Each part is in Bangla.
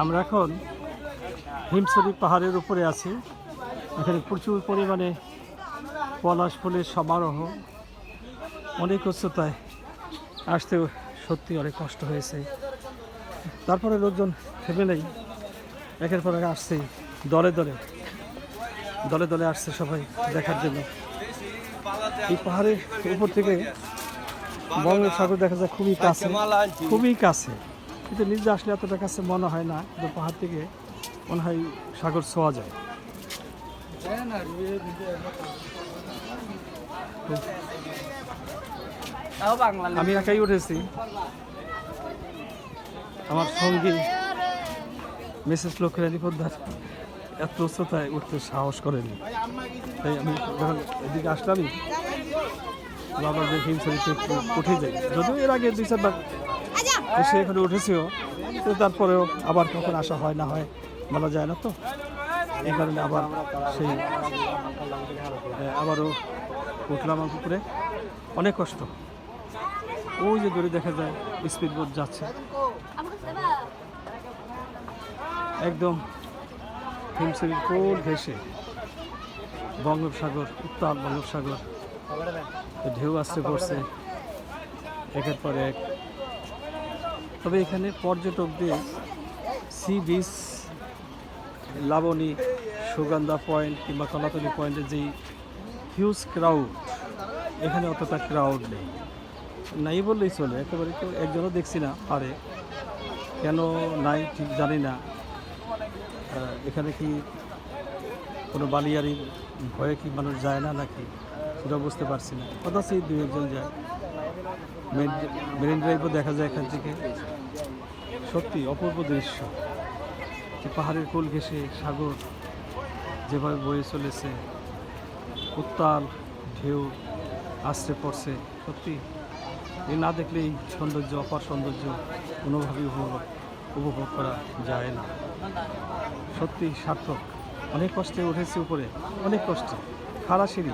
আমরা এখন হিমছড়ি পাহাড়ের উপরে আছি। এখানে প্রচুর পরিমাণে পলাশ ফুলের সমারোহ। অনেক উচ্চতায় আসতেও সত্যি অনেক কষ্ট হয়েছে। তারপরে লোকজন থেমে নেই, একের পর এক আসছে, দলে দলে দলে দলে আসছে সবাই দেখার জন্য। এই পাহাড়ের উপর থেকে বঙ্গোপসাগর দেখা যায় খুবই কাছে, খুবই কাছে, কিন্তু নিজে আসলে এতটা কাছে মনে হয় না, কিন্তু পাহাড় থেকে মনে হয় সাগর ছোঁয়া যায়। আমি একাই উঠেছি, আমার সঙ্গী মিসেস লক্ষ্মী পোদ্দার এত উচ্চতায় উঠতে সাহস করেনি, তাই আমি যখন এদিকে আসলামই বাবার যে হিমছড়িতে উঠে যাই। যদিও এর আগে 2-4 বার এসে এখানে উঠেছিও, তো তারপরেও আবার কখন আসা হয় না হয় বলা যায় না, তো এই কারণে আবার সেই আবারও উঠলাম উপরে। অনেক কষ্ট। ওই যে দূরে দেখা যায় স্পিড বোট যাচ্ছে, একদম হিমছড়ির কোল ঘেঁষে বঙ্গোপসাগর, উত্তাল বঙ্গোপসাগর ঢেউ আসতে পড়ছে একের পর এক। তবে এখানে পর্যটকদের sea beach, Laboni, Sugandha point কিংবা কলাতলি পয়েন্টের যেই হিউজ ক্রাউড, এখানে অতটা ক্রাউড নেই, নাই বললেই চলে। একেবারে তো একজনও দেখছি না পারে, কেন নাই ঠিক জানি না। এখানে কি কোনো বালিয়ারির ভয়ে কি মানুষ যায় না নাকি সেটা বুঝতে পারছি না। কথা সেই 2-1 যায়। মেরিন ড্রাইভও দেখা যায় এখান থেকে। সত্যি অপূর্ব দৃশ্য, যে পাহাড়ের কোল ঘেঁষে সাগর যেভাবে বয়ে চলেছে, উত্তাল ঢেউ আশ্রে পড়ছে। সত্যি এ না দেখলেই সৌন্দর্য, অপার সৌন্দর্য কোনোভাবেই উপভোগ করা যায় না। সত্যি সার্থক। অনেক কষ্টে উঠেছি উপরে, অনেক কষ্টে, খাড়া সিঁড়ি।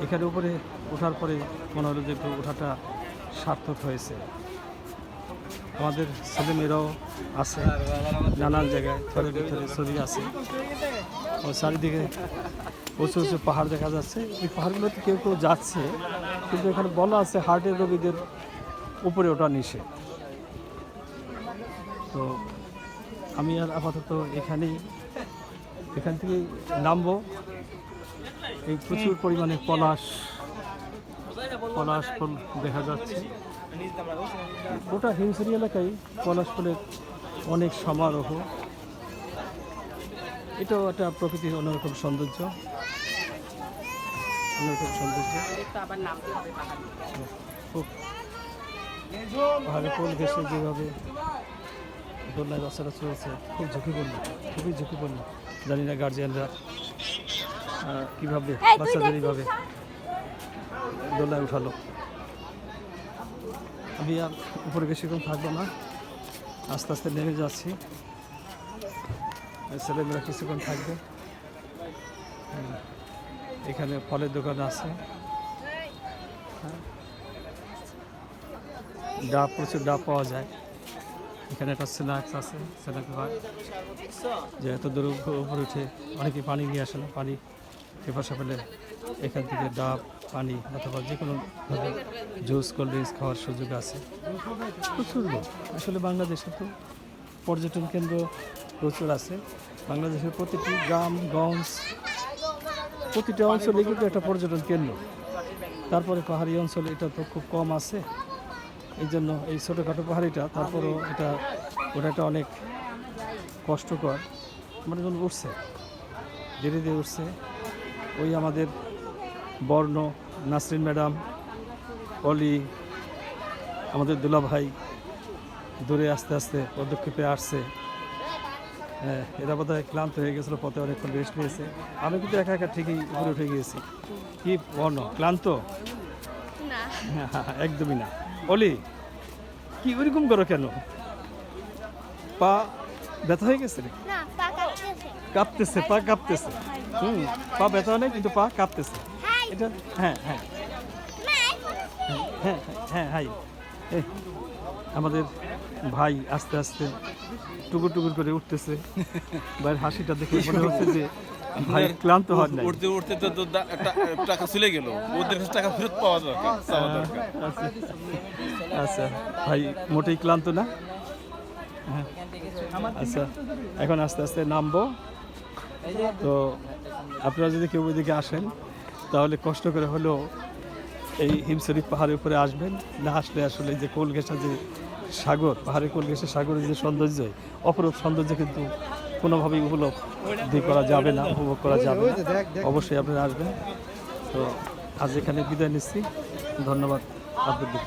এখানে উপরে ওঠার পরে মনে হলো যে একটু ওঠাটা সার্থক হয়েছে। আমাদের ছেলেমেয়েরাও আছে নানান জায়গায়, ঘরের ভিতরে ছবি আছে। ও চারিদিকে উঁচু উঁচু পাহাড় দেখা যাচ্ছে। এই পাহাড়গুলোতে কেউ কেউ যাচ্ছে, কিন্তু এখানে বলা আছে হার্টের রোগীদের উপরে ওঠা নিষেধ। তো আমি আর আপাতত এখান থেকে নামবো। এই প্রচুর পরিমাণে পলাশ ফুল দেখা যাচ্ছে। গোটা হিমছড়ি এলাকায় পলাশ ফুলের অনেক সমারোহ। এটাও একটা প্রকৃতির অন্যরকম সৌন্দর্য, পাহাড়ে ফুল ঘেঁষে যেভাবে দোলনায় বাচ্চারা চলেছে, খুবই ঝুঁকিপূর্ণ। জানি না গার্জিয়ানরা কীভাবে বাচ্চাদের এইভাবে দোলনায় উঠালো। আমি আর উপরে বেশিক্ষণ থাকবো না, আস্তে আস্তে নেমে যাচ্ছি। ছেলেমেয়েরা কিছুক্ষণ থাকবে। এখানে ফলের দোকান আছে, ডাব, প্রচুর ডাব পাওয়া যায়। এখানে একটা স্ন্যাক্স আছে, স্ন্যাক্স বার, যে এত দূর উপরে উঠে অনেকে পানি নিয়ে আসে না, পানি পেপাসা পেলে এখান থেকে ডাব, পানি অথবা যে কোনো জুস, কোল্ড ড্রিঙ্কস খাওয়ার সুযোগ আছে। প্রচুর লোক। আসলে বাংলাদেশে তো পর্যটন কেন্দ্র প্রচুর আছে। বাংলাদেশের প্রতিটি গ্রামগঞ্জ, প্রতিটা অঞ্চলে কিন্তু একটা পর্যটন কেন্দ্র। তারপরে পাহাড়ি অঞ্চলে এটা তো খুব কম আছে। এই জন্য এই ছোটোখাটো পাহাড়িটা, তারপরেও ওটা অনেক কষ্টকর। মানে যখন উঠছে, ধীরে ধীরে উঠছে। ওই আমাদের বর্ণ, নাসরিন ম্যাডাম, অলি, আমাদের দুলাভাই দূরে আস্তে আস্তে পদক্ষেপে আসছে। এরা বোধহয় ক্লান্ত হয়ে গেছিলো, পথে অনেকক্ষণ রেস্ট নিয়েছে। আমি কিন্তু একা একা ঠিকই উপরে উঠে গিয়েছি। কি বর্ণ, ক্লান্ত? একদমই না। অলি, কি ওইরকম করো কেন? পা ব্যথা হয়ে গেছে রে? কাঁপতেছে, পা কাঁপতেছে। পা ব্যথা নেই, কিন্তু পা কাঁপতেছে। এটা হ্যাঁ। হাই, আমাদের ভাই আস্তে আস্তে টুকুর টুকুর করে উঠতেছে। ভাইয়ের হাসিটা দেখে মনে হচ্ছে যে ভাই ক্লান্ত হন নাই। উঠতে উঠতে তো টাকা চলে গেল, ওদের কাছে টাকা ফেরত পাওয়া দরকার, চাওয়া দরকার। আচ্ছা আচ্ছা, ভাই মোটেই ক্লান্ত না? হ্যাঁ। আচ্ছা, এখন আস্তে আস্তে নামবো। তো আপনারা যদি কেউ ওইদিকে আসেন তাহলে কষ্ট করে হলেও এই হিমশরীফ পাহাড়ের উপরে আসবেন। না আসলে আসলে যে কোলঘেঁষা যে সাগর, পাহাড়ের কোলঘেঁষা সাগরের যে সৌন্দর্য, অপরূপ সৌন্দর্য কিন্তু কোনোভাবেই উপলব্ধি করা যাবে না, উপভোগ করা যাবে না। অবশ্যই আপনারা আসবেন। তো আজ এখানে বিদায় নিচ্ছি। ধন্যবাদ আপনাদের।